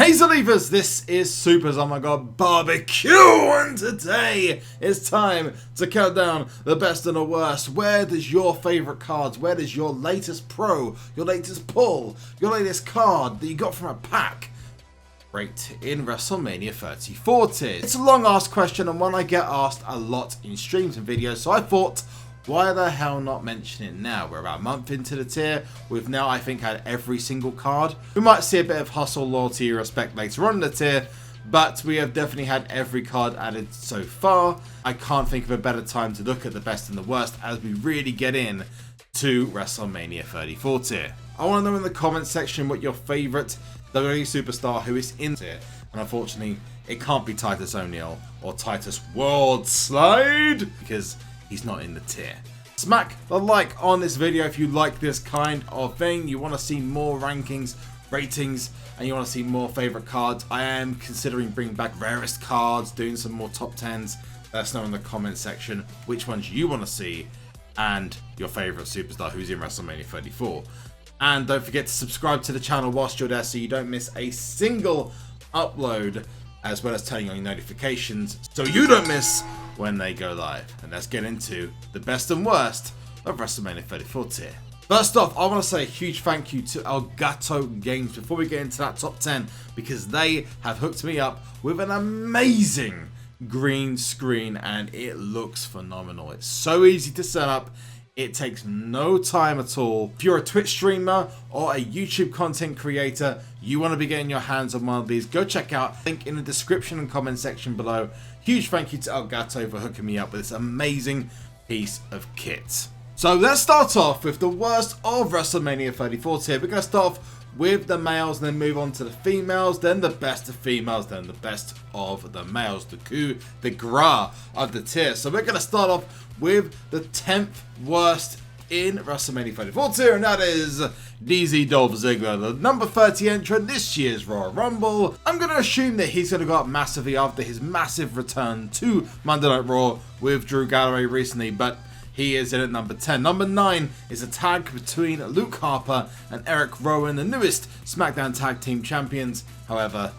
Hey Zalivers, this is SuperZOMGBBQ, and today it's time to count down the best and the worst. Where does your favourite cards, where does your latest pro, your latest pull, your latest card that you got from a pack rate in WrestleMania 34 tiers? It's a long asked question and one I get asked a lot in streams and videos, so I thought, why the hell not mention it now? We're about a month into the tier. We've now, I think, had every single card. We might see a bit of hustle, loyalty, respect later on in the tier, but we have definitely had every card added so far. I can't think of a better time to look at the best and the worst as we really get in to WrestleMania 34 tier. I want to know in the comments section what your favourite WWE superstar who is in tier. And unfortunately, it can't be Titus O'Neil or Titus World Slide because he's not in the tier. Smack the like on this video if you like this kind of thing. You want to see more rankings, ratings, and you want to see more favourite cards. I am considering bringing back rarest cards, doing some more top 10s. Let us know in the comment section which ones you want to see and your favourite superstar who's in WrestleMania 34. And don't forget to subscribe to the channel whilst you're there so you don't miss a single upload, as well as turning on your notifications so you don't miss when they go live. And let's get into the best and worst of WrestleMania 34 tier. First off, I want to say a huge thank you to Elgato Games before we get into that top 10, because they have hooked me up with an amazing green screen and it looks phenomenal. It's so easy to set up. It takes no time at all. If you're a Twitch streamer or a YouTube content creator, you want to be getting your hands on one of these, go check out. Link in the description and comment section below. Huge thank you to Elgato for hooking me up with this amazing piece of kit. So let's start off with the worst of WrestleMania 34 tier. We're going to start off with the males and then move on to the females, then the best of females, then the best of the males, the coup de grace of the tier. So we're going to start off with the 10th worst in WrestleMania 34 tier, and that is DZ Dolph Ziggler, the number 30 entrant this year's Royal Rumble. I'm going to assume that he's going to go up massively after his massive return to Monday Night Raw with Drew Galloway recently, but he is in at number 10. Number 9 is a tag between Luke Harper and Eric Rowan, the newest SmackDown Tag Team Champions. However,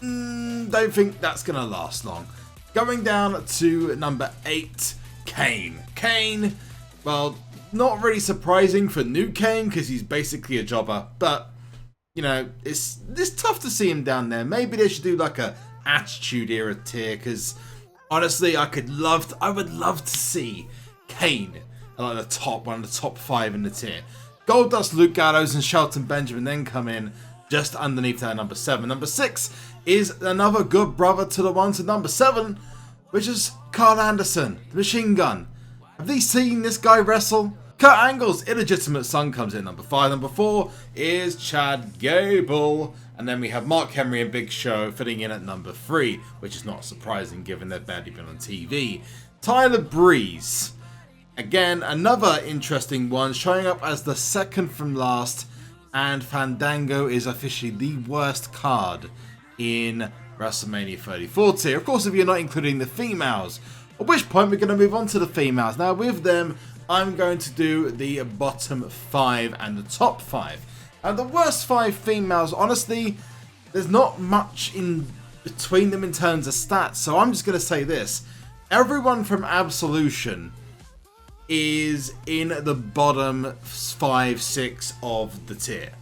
don't think that's going to last long. Going down to number 8, Kane. Kane, well, not really surprising for new Kane because he's basically a jobber, but, you know, it's tough to see him down there. Maybe they should do like a Attitude Era tier, because honestly, I would love to see Kane like the top, one of the top 5 in the tier. Goldust, Luke Gallows, and Shelton Benjamin then come in just underneath that number 7. Number 6 is another good brother to the one to number 7, which is Carl Anderson, the Machine Gun. Have they seen this guy wrestle? Kurt Angle's illegitimate son comes in number 5. Number 4 is Chad Gable. And then we have Mark Henry and Big Show fitting in at number 3, which is not surprising given they've barely been on TV. Tyler Breeze. Again, another interesting one, showing up as the second from last. And Fandango is officially the worst card in WrestleMania 34 tier. Of course, if you're not including the females. At which point we're going to move on to the females. Now with them, I'm going to do the bottom 5 and the top 5. And the worst 5 females, honestly, there's not much in between them in terms of stats. So I'm just going to say this. Everyone from Absolution is in the bottom 5, 6 of the tier.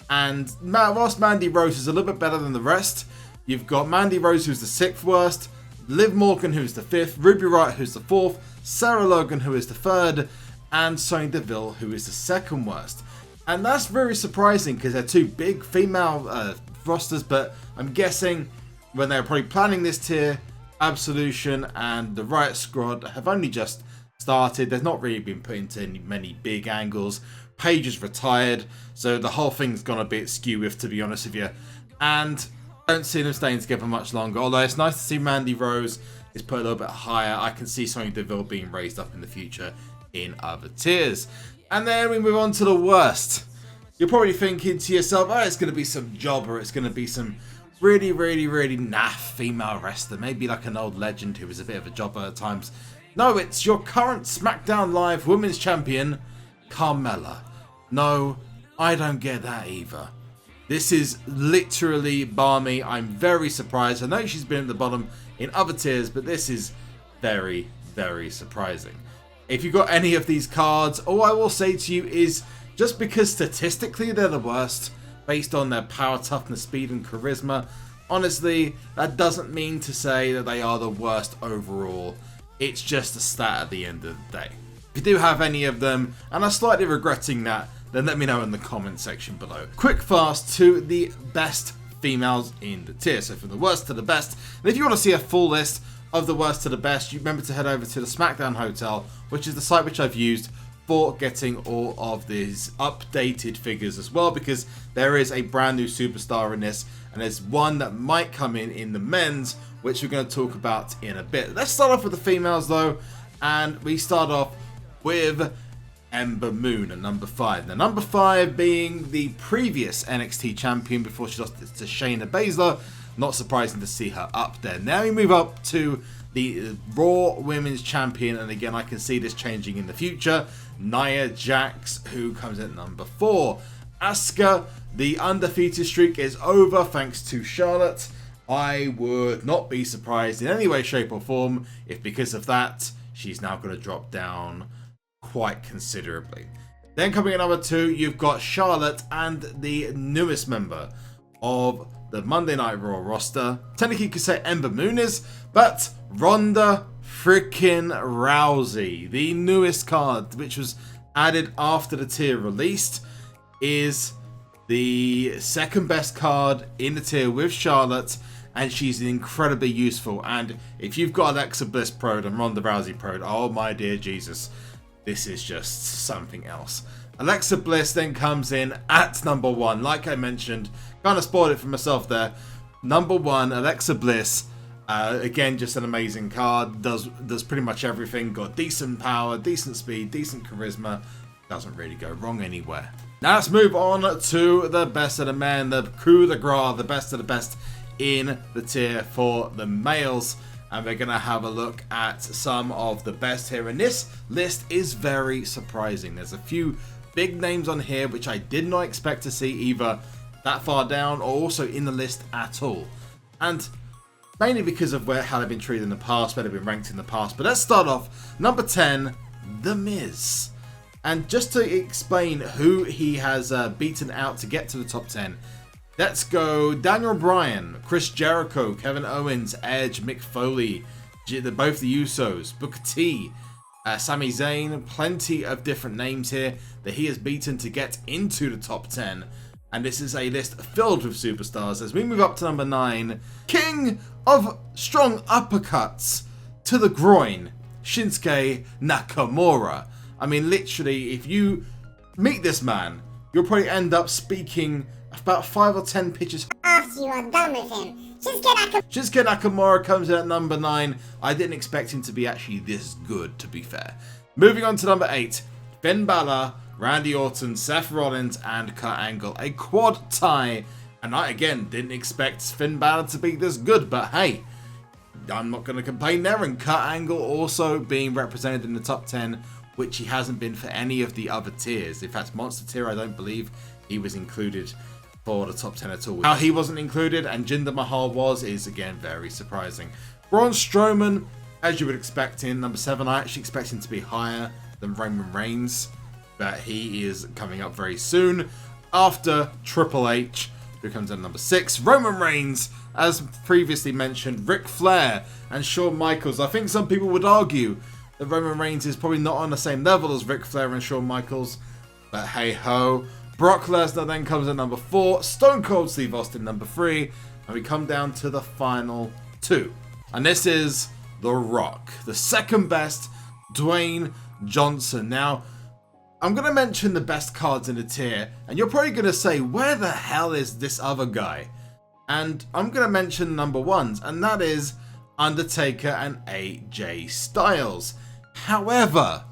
And whilst Mandy Rose is a little bit better than the rest, you've got Mandy Rose, who's the 6th worst, Liv Morgan, who's the 5th, Ruby Riott, who's the 4th, Sarah Logan, who is the 3rd, and Sonya Deville, who is the 2nd worst. And that's very surprising because they're 2 big female rosters, but I'm guessing when they were probably planning this tier, Absolution and the Riot Squad have only just started. They've not really been put into many big angles. Paige is retired, so the whole thing's gone a bit skew, to be honest with you. And I don't see them staying together much longer, although it's nice to see Mandy Rose is put a little bit higher. I can see Sonya Deville being raised up in the future in other tiers. And then we move on to the worst. You're probably thinking to yourself, oh, it's going to be some jobber, it's going to be some really naff female wrestler, maybe like an old legend who was a bit of a jobber at times. No, it's your current SmackDown Live Women's Champion, Carmela. No, I don't get that either. This is literally balmy. I'm very surprised. I know she's been at the bottom in other tiers, but this is very, very surprising. If you've got any of these cards, all I will say to you is, just because statistically they're the worst, based on their power, toughness, speed, and charisma, honestly, that doesn't mean to say that they are the worst overall. It's just a stat at the end of the day. If you do have any of them, and are slightly regretting that, then let me know in the comment section below. Quick fast to the best females in the tier, so from the worst to the best. And if you want to see a full list of the worst to the best, you remember to head over to the Smackdown Hotel, which is the site which I've used for getting all of these updated figures as well, because there is a brand new superstar in this, and there's one that might come in the men's, which we're going to talk about in a bit. Let's start off with the females though, and we start off with Ember Moon at number 5. Now number 5 being the previous NXT champion before she lost it to Shayna Baszler. Not surprising to see her up there. Now we move up to the Raw Women's Champion, and again I can see this changing in the future. Naiya Jax, who comes in at number 4. Asuka, the undefeated streak is over thanks to Charlotte. I would not be surprised in any way, shape or form if because of that she's now going to drop down quite considerably. Then coming in at number 2, you've got Charlotte and the newest member of the Monday Night Raw roster. Technically you could say Ember Moon is, but Ronda freaking Rousey, the newest card which was added after the tier released, is the second best card in the tier with Charlotte, and she's incredibly useful. And if you've got Alexa Bliss Pro and Ronda Rousey Pro, oh my dear Jesus, this is just something else. Alexa Bliss then comes in at number 1. Like I mentioned, kind of spoiled it for myself there. Number 1, Alexa Bliss. Again, just an amazing card. Does pretty much everything. Got decent power, decent speed, decent charisma. Doesn't really go wrong anywhere. Now let's move on to the best of the men, the coup de grace, the best of the best in the tier for the males. And we're going to have a look at some of the best here. And this list is very surprising. There's a few big names on here which I did not expect to see either that far down or also in the list at all. And mainly because of how they've been treated in the past, where they've been ranked in the past. But let's start off. Number 10, The Miz. And just to explain who he has beaten out to get to the top 10. Let's go Daniel Bryan, Chris Jericho, Kevin Owens, Edge, Mick Foley, both the Usos, Booker T, Sami Zayn. Plenty of different names here that he has beaten to get into the top 10. And this is a list filled with superstars. As we move up to number 9, King of Strong Uppercuts to the Groin, Shinsuke Nakamura. I mean, literally, if you meet this man, you'll probably end up speaking about 5 or 10 pitches after you are done with him. Shinsuke Nakamura comes in at number 9. I didn't expect him to be actually this good, to be fair. Moving on to number 8, Finn Balor, Randy Orton, Seth Rollins, and Kurt Angle. A quad tie. And I, again, didn't expect Finn Balor to be this good, but hey, I'm not going to complain there. And Kurt Angle also being represented in the top 10, which he hasn't been for any of the other tiers. In fact, Monster tier, I don't believe he was included for the top 10 at all. How he wasn't included and Jinder Mahal was is again very surprising. Braun Strowman, as you would expect in number 7, I actually expect him to be higher than Roman Reigns, but he is coming up very soon after Triple H, who comes in number 6. Roman Reigns, as previously mentioned, Ric Flair and Shawn Michaels. I think some people would argue that Roman Reigns is probably not on the same level as Ric Flair and Shawn Michaels, but hey ho. Brock Lesnar then comes in number 4, Stone Cold Steve Austin number 3, and we come down to the final 2. And this is The Rock, the second best, Dwayne Johnson. Now, I'm going to mention the best cards in the tier, and you're probably going to say, where the hell is this other guy? And I'm going to mention number 1s, and that is Undertaker and AJ Styles. However,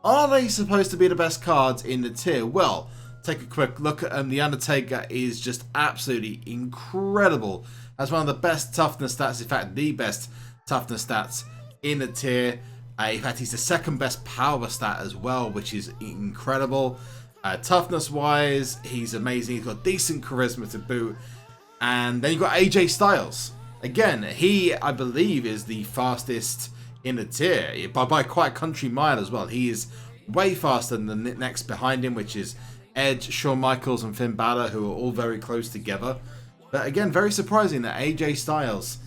are they supposed to be the best cards in the tier? Well, take a quick look at them. The Undertaker is just absolutely incredible. Has one of the best toughness stats, in fact, the best toughness stats in the tier. In fact, he's the second best power stat as well, which is incredible. Toughness-wise, he's amazing. He's got decent charisma to boot. And then you've got AJ Styles. Again, he, I believe, is the fastest in the tier. By quite a country mile as well. He is way faster than the next behind him, which is Edge, Shawn Michaels, and Finn Balor, who are all very close together. But again, very surprising that AJ Styles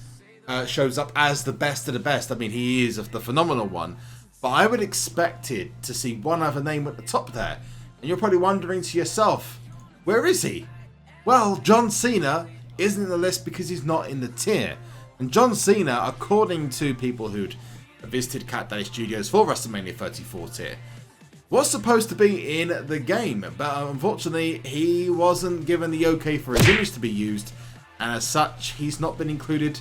shows up as the best of the best. I mean, he is the phenomenal one. But I would expect it to see one other name at the top there. And you're probably wondering to yourself, where is he? Well, John Cena isn't in the list because he's not in the tier. And John Cena, according to people who'd visited Cat Daddy Studios for WrestleMania 34 tier, was supposed to be in the game. But unfortunately, he wasn't given the okay for his image to be used. And as such, he's not been included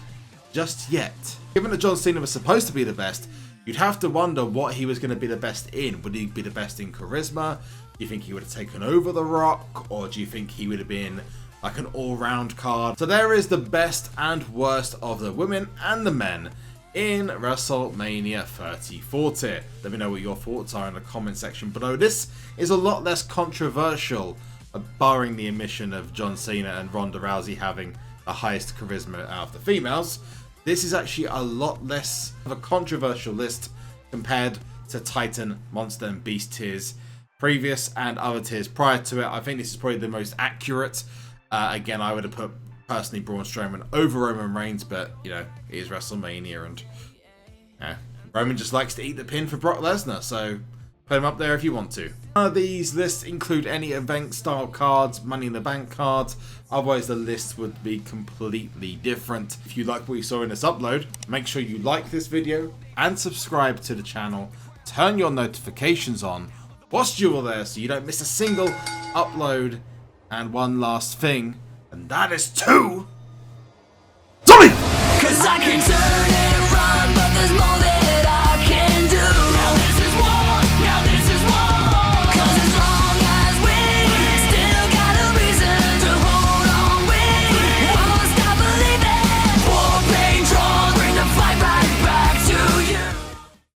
just yet. Given that John Cena was supposed to be the best, you'd have to wonder what he was going to be the best in. Would he be the best in charisma? Do you think he would have taken over The Rock? Or do you think he would have been like an all-round card? So there is the best and worst of the women and the men in WrestleMania 34 tier. Let me know what your thoughts are in the comment section below. This is a lot less controversial, barring the omission of John Cena and Ronda Rousey having the highest charisma out of the females. This is actually a lot less of a controversial list compared to Titan, Monster, and Beast tiers previous and other tiers prior to it. I think this is probably the most accurate. Again, I would have put personally Braun Strowman over Roman Reigns, but you know, it is WrestleMania and Roman just likes to eat the pin for Brock Lesnar, so put him up there if you want to. None of these lists include any event style cards, Money in the Bank cards, otherwise the list would be completely different. If you like what you saw in this upload, make sure you like this video and subscribe to the channel, turn your notifications on whilst you're there so you don't miss a single upload. And one last thing, and that is to